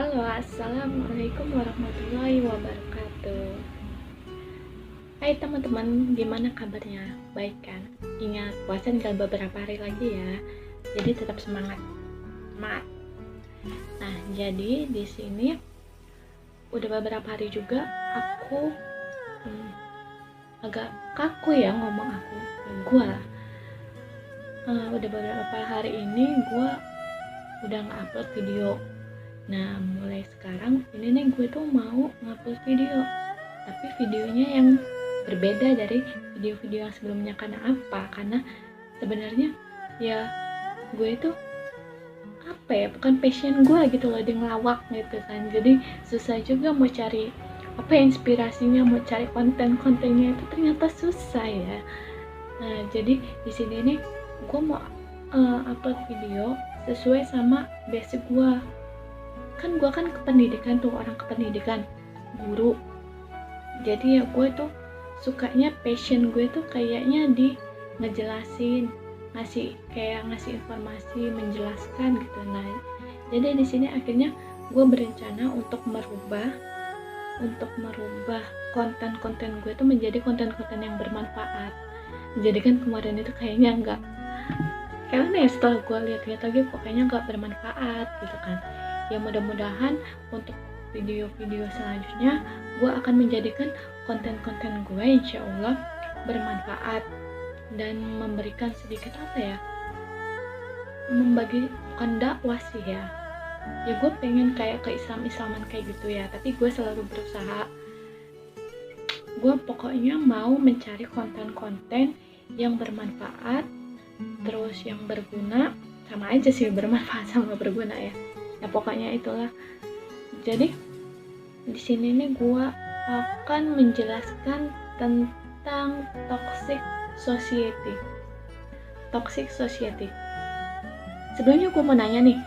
Halo, assalamualaikum warahmatullahi wabarakatuh. Hai teman-teman, gimana kabarnya? Baik kan? Ingat, puasa tinggal beberapa hari lagi ya. Jadi tetap semangat. Semangat. Nah, jadi di sini udah beberapa hari juga aku agak kaku ya ngomong aku. Gua udah beberapa hari ini gua udah nge-upload video. Nah, mulai sekarang ini nih gue tuh mau ngupload video, tapi videonya yang berbeda dari video-video yang sebelumnya. Karena apa? Karena sebenarnya ya gue itu apa ya, bukan passion gue gitu loh di ngelawak gitu kan. Jadi susah juga mau cari apa ya, inspirasinya, mau cari konten-kontennya itu ternyata susah ya. Nah, jadi di sini nih gue mau upload video sesuai sama basic gue. Kan gue kan kependidikan tuh, orang kependidikan, guru. Jadi ya gue tuh sukanya, passion gue tuh kayaknya di ngejelasin, ngasih informasi, menjelaskan gitu. Nah, jadi di sini akhirnya gue berencana untuk merubah konten-konten gue tuh menjadi konten-konten yang bermanfaat. Jadi kan kemarin itu kayaknya setelah gue lihat-lihat lagi kok kayaknya nggak bermanfaat gitu kan. Ya mudah-mudahan untuk video-video selanjutnya gue akan menjadikan konten-konten gue insya Allah bermanfaat dan memberikan sedikit membagi, bukan dakwah sih ya gue pengen kayak ke Islam-Islaman kayak gitu ya, tapi gue selalu berusaha, gue pokoknya mau mencari konten-konten yang bermanfaat, terus yang berguna. Sama aja sih bermanfaat sama berguna ya pokoknya itulah. Jadi di sini nih gue akan menjelaskan tentang toxic society. Sebelumnya gue mau nanya nih,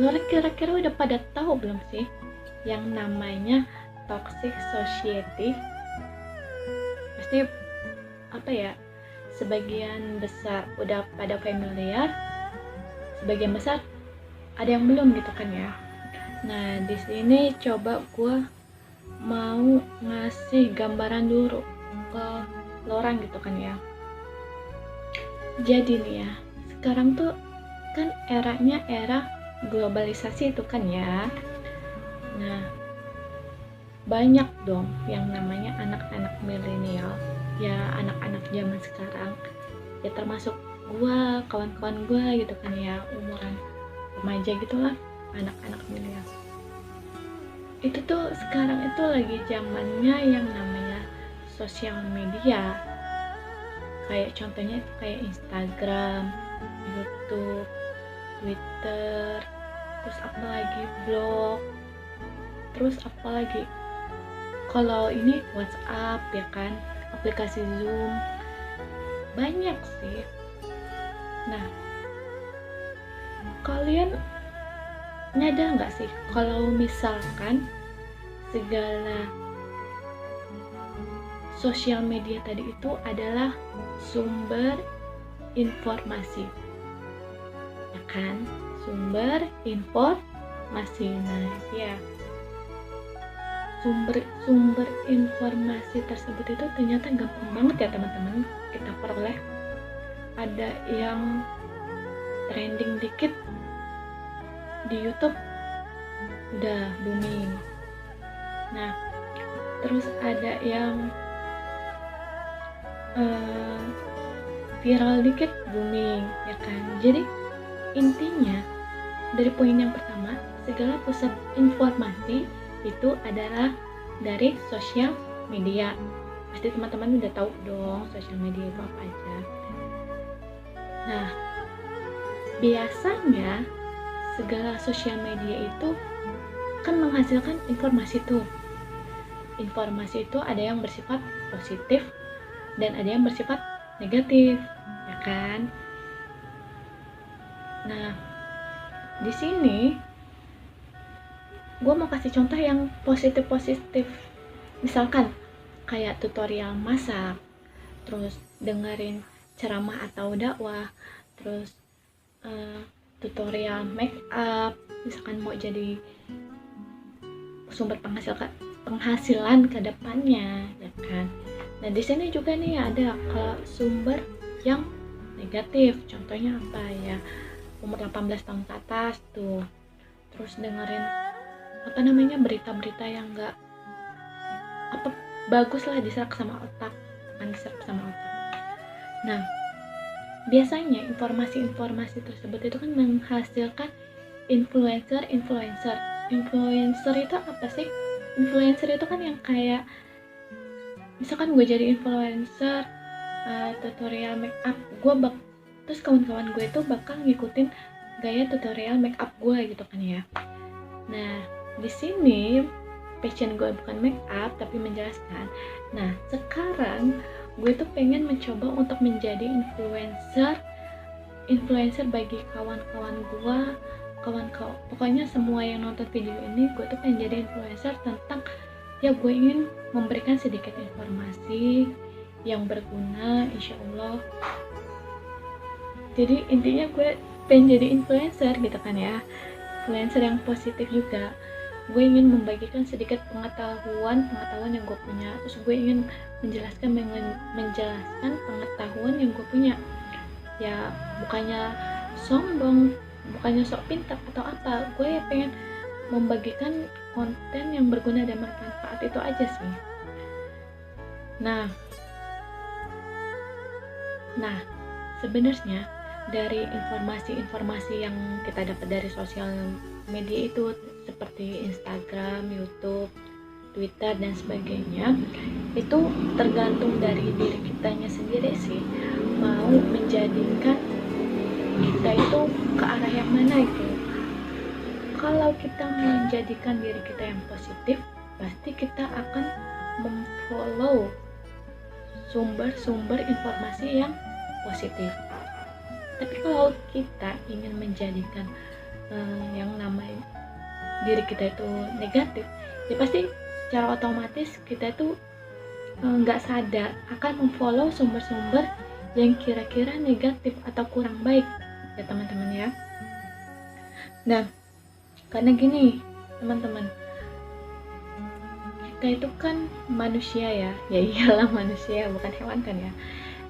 lo kira-kira udah pada tahu belum sih yang namanya toxic society? Pasti sebagian besar udah pada familiar, sebagian besar ada yang belum gitu kan ya. Nah, di sini coba gue mau ngasih gambaran dulu ke orang gitu kan ya. Jadi nih ya, sekarang tuh kan eranya era globalisasi itu kan ya. Nah, banyak dong yang namanya anak-anak milenial, ya anak-anak zaman sekarang, ya termasuk gue, kawan-kawan gue gitu kan ya, umuran remaja gitulah, anak-anak milenial. Itu tuh sekarang itu lagi zamannya yang namanya sosial media. Kayak contohnya itu kayak Instagram, YouTube, Twitter, terus apalagi blog, terus apalagi kalau ini WhatsApp ya kan, aplikasi Zoom, banyak sih. Nah, kalian nyadar nggak sih kalau misalkan segala sosial media tadi itu adalah sumber informasi, ya kan? Sumber informasi. Nah, ya, sumber informasi tersebut itu ternyata gampang banget ya teman-teman kita peroleh. Ada yang trending dikit di YouTube udah booming. Nah, terus ada yang viral dikit booming, ya kan? Jadi intinya dari poin yang pertama, segala pusat informasi itu adalah dari sosial media. Pasti teman-teman udah tahu dong sosial media itu apa aja. Nah, biasanya segala sosial media itu kan menghasilkan informasi tuh. Informasi itu ada yang bersifat positif dan ada yang bersifat negatif, ya kan? Nah, di sini gue mau kasih contoh yang positif. Misalkan kayak tutorial masak, terus dengerin ceramah atau dakwah, terus tutorial make up, misalkan mau jadi sumber penghasilan ke depannya, ya kan. Nah di sini juga nih ada sumber yang negatif. Contohnya apa ya, umur 18 tahun ke atas tuh, terus dengerin berita-berita yang enggak bagus lah, diserap sama otak. Nah biasanya informasi-informasi tersebut itu kan menghasilkan influencer itu apa sih? Influencer itu kan yang kayak misalkan gue jadi influencer tutorial make up, terus kawan-kawan gue itu bakal ngikutin gaya tutorial make up gue gitu kan ya. Nah di sini passion gue bukan make up tapi menjelaskan. Nah sekarang gue tuh pengen mencoba untuk menjadi influencer bagi kawan-kawan gue, pokoknya semua yang nonton video ini. Gue tuh pengen jadi influencer tentang, ya gue ingin memberikan sedikit informasi yang berguna insya Allah. Jadi intinya gue pengen jadi influencer gitu kan ya, influencer yang positif juga. Gue ingin membagikan sedikit pengetahuan yang gue punya, terus gue ingin menjelaskan pengetahuan yang gue punya. Ya bukannya sombong, bukannya sok pintar atau apa, gue ya pengen membagikan konten yang berguna dan bermanfaat, itu aja sih. Nah sebenarnya dari informasi-informasi yang kita dapat dari sosial media itu seperti Instagram, YouTube, Twitter dan sebagainya, itu tergantung dari diri kitanya sendiri sih, mau menjadikan kita itu ke arah yang mana itu. Kalau kita menjadikan diri kita yang positif, pasti kita akan memfollow sumber-sumber informasi yang positif. Tapi kalau kita ingin menjadikan yang namanya diri kita itu negatif, ya pasti secara otomatis kita itu nggak sadar akan memfollow sumber-sumber yang kira-kira negatif atau kurang baik ya teman-teman ya. Nah karena gini teman-teman, kita itu kan manusia ya iyalah manusia, bukan hewan kan ya.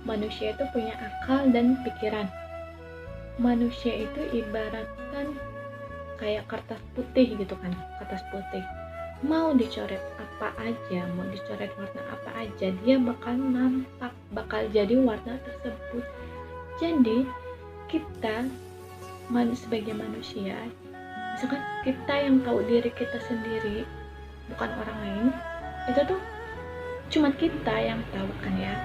Manusia itu punya akal dan pikiran. Manusia itu ibaratkan kayak kertas putih gitu kan, kertas putih mau dicoret apa aja, mau dicoret warna apa aja, dia bakal nampak, bakal jadi warna tersebut. Jadi kita sebagai manusia, misalkan kita yang tahu diri kita sendiri, bukan orang lain, itu tuh cuman kita yang tahu kan ya,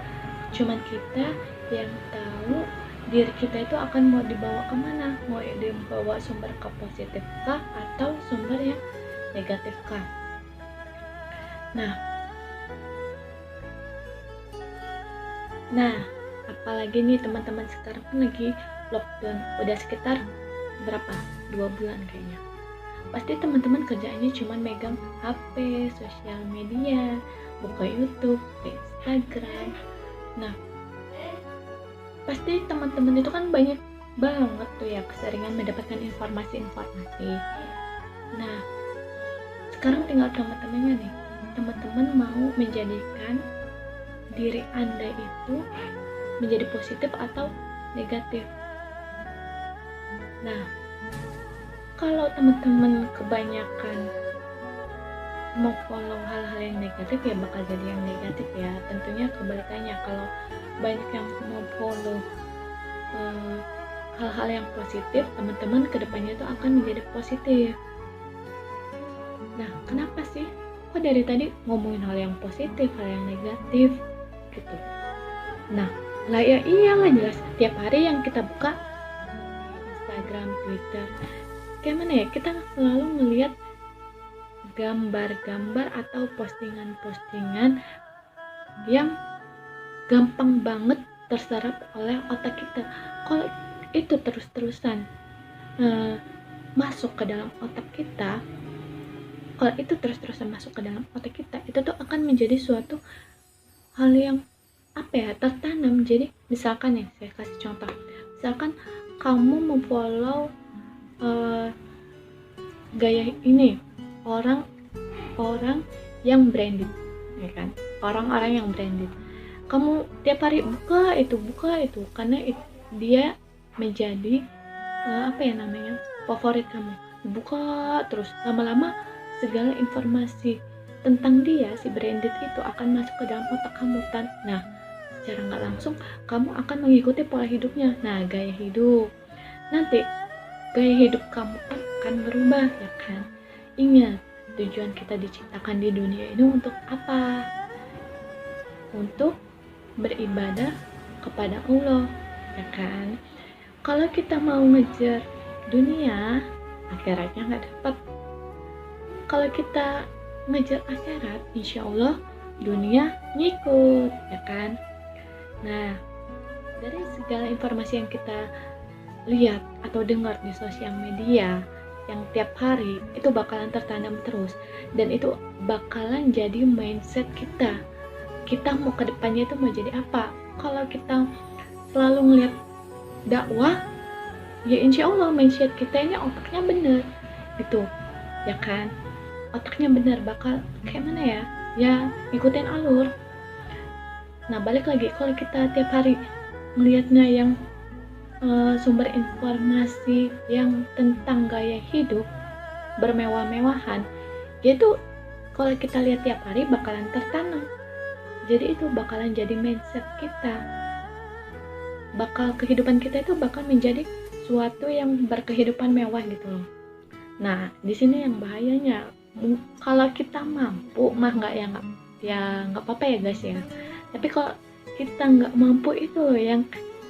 cuman kita yang tahu diri kita itu akan mau dibawa kemana, mau dibawa sumber ke positif kah atau sumber yang negatif kah. Nah apalagi nih teman-teman, sekarang kan lagi lockdown udah sekitar berapa, 2 bulan kayaknya. Pasti teman-teman kerjaannya cuma megang HP, sosial media, buka YouTube, Instagram. Nah pasti teman-teman itu kan banyak banget tuh ya keseringan mendapatkan informasi-informasi. Nah sekarang tinggal teman-temannya nih, teman-teman mau menjadikan diri Anda itu menjadi positif atau negatif. Nah kalau teman-teman kebanyakan mau follow hal-hal yang negatif, ya bakal jadi yang negatif ya. Tentunya kebalikannya, kalau banyak yang mau follow hal-hal yang positif, teman-teman kedepannya itu akan menjadi positif. Nah kenapa sih kok dari tadi ngomongin hal yang positif, hal yang negatif gitu? Nah lah ya iyalah, jelas tiap hari yang kita buka Instagram, Twitter, kayak mana ya, kita selalu melihat gambar-gambar atau postingan-postingan yang gampang banget terserap oleh otak kita. Kalau itu terus-terusan masuk ke dalam otak kita, itu tuh akan menjadi suatu hal yang tertanam. Jadi misalkan ya, saya kasih contoh, misalkan kamu memfollow gaya ini, orang orang yang branded, ya kan? Orang-orang yang branded. Kamu tiap hari buka itu karena dia menjadi favorit kamu. Buka terus, lama-lama segala informasi tentang dia si branded itu akan masuk ke dalam otak kamu. Nah, secara nggak langsung kamu akan mengikuti pola hidupnya. Nah, gaya hidup. Nanti gaya hidup kamu akan berubah, ya kan? Ingat, tujuan kita diciptakan di dunia ini untuk apa? Untuk beribadah kepada Allah, ya kan? Kalau kita mau ngejar dunia, akhiratnya nggak dapat. Kalau kita ngejar akhirat, insya Allah dunia ngikut, ya kan? Nah, dari segala informasi yang kita lihat atau dengar di sosial media yang tiap hari itu bakalan tertanam terus, dan itu bakalan jadi mindset kita. Kita mau ke depannya itu mau jadi apa? Kalau kita selalu ngeliat dakwah, ya insya Allah mindset kita ini otaknya bener gitu, ya kan? Otaknya bener, bakal kayak mana ya? Ya ikutin alur. Nah, balik lagi, kalau kita tiap hari melihatnya yang sumber informasi yang tentang gaya hidup bermewah-mewahan, yaitu kalau kita lihat tiap hari bakalan tertanam. Jadi itu bakalan jadi mindset kita. Kehidupan kita itu bakal menjadi suatu yang berkehidupan mewah gitu loh. Nah, di sini yang bahayanya, kalau kita mampu mah nggak apa-apa ya guys ya. Tapi kalau kita nggak mampu itu loh yang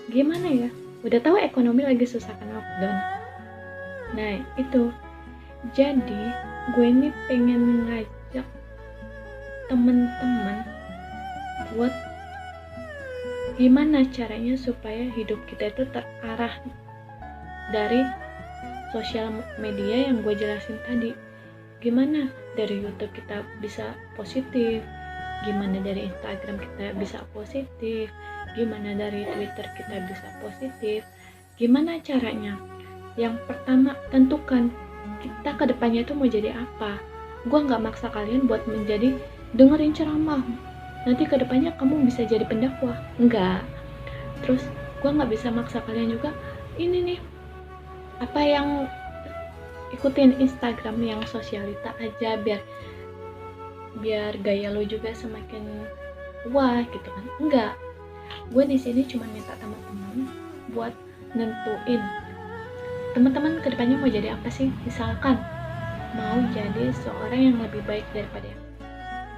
gimana ya? Udah tahu ekonomi lagi susah kan, lockdown. Nah itu, jadi gue ini pengen ngajak temen-temen buat gimana caranya supaya hidup kita itu terarah dari sosial media yang gue jelasin tadi. Gimana dari YouTube kita bisa positif, gimana dari Instagram kita bisa positif, gimana dari Twitter kita bisa positif. Gimana caranya? Yang pertama, tentukan kita kedepannya itu mau jadi apa. Gue gak maksa kalian buat menjadi dengerin ceramah, nanti kedepannya kamu bisa jadi pendakwah, enggak. Terus gue gak bisa maksa kalian juga ini nih, apa yang ikutin Instagram yang sosialita aja biar gaya lo juga semakin wah gitu kan. Enggak, gue di sini cuma minta teman-teman buat nentuin teman-teman kedepannya mau jadi apa sih. Misalkan mau jadi seorang yang lebih baik daripada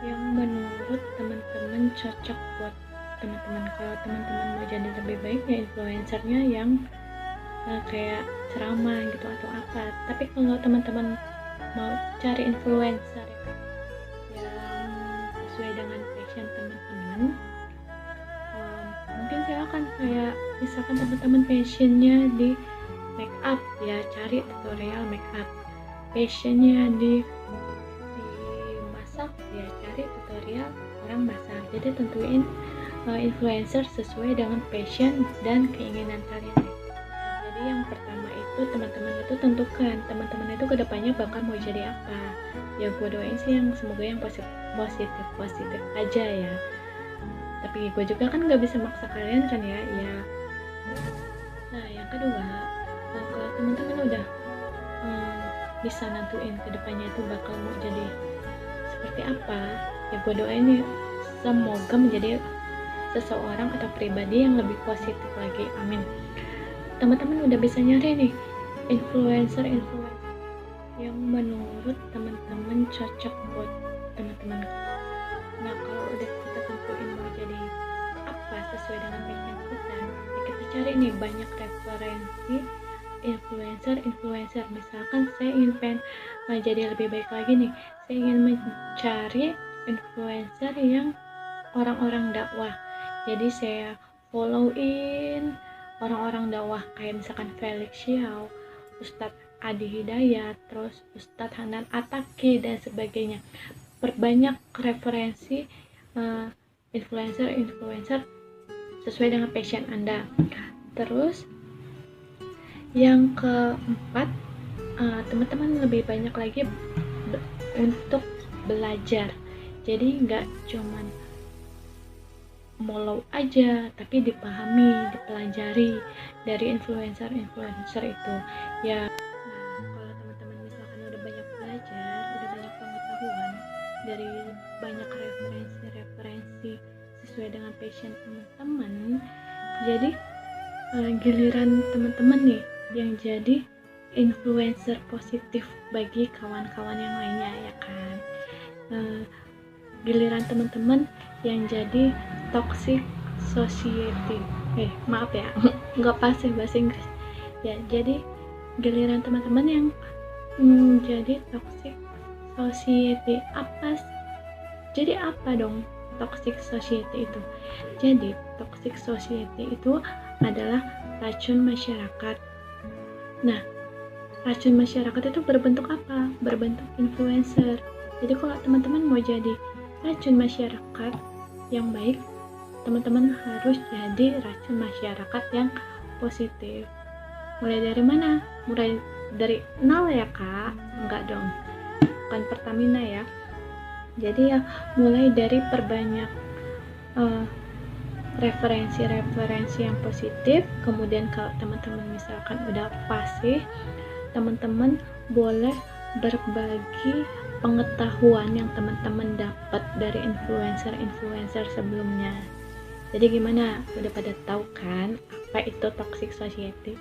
yang menurut teman-teman cocok buat teman-teman. Kalau teman-teman mau jadi lebih baik ya influencernya yang kayak ceramah gitu atau apa. Tapi kalau teman-teman mau cari influencer yang sesuai dengan passion teman-teman, mungkin silakan. Kayak misalkan teman-teman passionnya di make up, ya cari tutorial make up. Passionnya di masak, ya cari tutorial orang masak. Jadi tentuin influencer sesuai dengan passion dan keinginan kalian. Jadi yang pertama itu teman-teman itu tentukan teman-teman itu kedepannya bakal mau jadi apa. Ya gue doain sih yang semoga yang positif aja ya. Tapi gue juga kan nggak bisa maksa kalian kan ya. Nah yang kedua, kalau teman-teman udah bisa nentuin kedepannya itu bakal mau jadi seperti apa, ya gue doain ya semoga menjadi seseorang atau pribadi yang lebih positif lagi, amin. Teman-teman udah bisa nyari nih influencer yang menurut teman-teman cocok buat teman-teman. Nah kalau udah kita tentuin mau jadi apa sesuai dengan passion kita, ya kita cari nih banyak referensi influencer. Misalkan saya ingin jadi lebih baik lagi nih, saya ingin mencari influencer yang orang-orang dakwah. Jadi saya followin orang-orang dakwah kayak misalkan Felix Xiao, Ustadz Adi Hidayat, terus Ustadz Hanan Ataki dan sebagainya. Perbanyak referensi influencer sesuai dengan passion Anda. Terus yang keempat, teman-teman lebih banyak lagi untuk belajar. Jadi nggak cuman follow aja, tapi dipahami, dipelajari dari influencer itu ya. Nah, kalau teman-teman misalkan udah banyak belajar, udah banyak pengetahuan dari banyak referensi sesuai dengan passion teman-teman, jadi giliran teman-teman nih yang jadi influencer positif bagi kawan-kawan yang lainnya ya kan. Giliran teman-teman yang jadi toxic society, maaf ya nggak pas ya bahasa Inggris ya. Jadi giliran teman-teman yang jadi toxic society. Jadi apa dong toxic society itu? Jadi toxic society itu adalah racun masyarakat. Nah, racun masyarakat itu berbentuk apa? Berbentuk influencer. Jadi kalau teman-teman mau jadi racun masyarakat yang baik, teman-teman harus jadi racun masyarakat yang positif. Mulai dari mana? Mulai dari nol ya kak? Enggak dong, bukan Pertamina ya. Jadi ya mulai dari perbanyak referensi yang positif. Kemudian kalau teman-teman misalkan udah fasih, teman-teman boleh berbagi pengetahuan yang teman-teman dapat dari influencer sebelumnya. Jadi gimana? Udah pada tahu kan apa itu toxic society?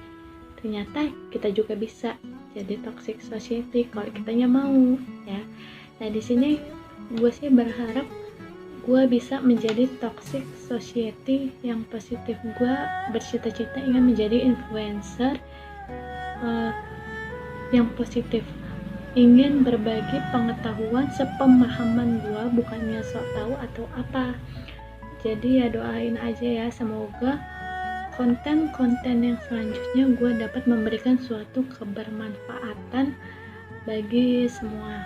Ternyata kita juga bisa jadi toxic society kalau kitanya mau ya. Nah di sini gue sih berharap gue bisa menjadi toxic society yang positif. Gue bercita-cita ingin menjadi influencer yang positif, ingin berbagi pengetahuan sepemahaman gue, bukannya sok tahu atau apa. Jadi ya doain aja ya, semoga konten-konten yang selanjutnya gue dapat memberikan suatu kebermanfaatan bagi semua.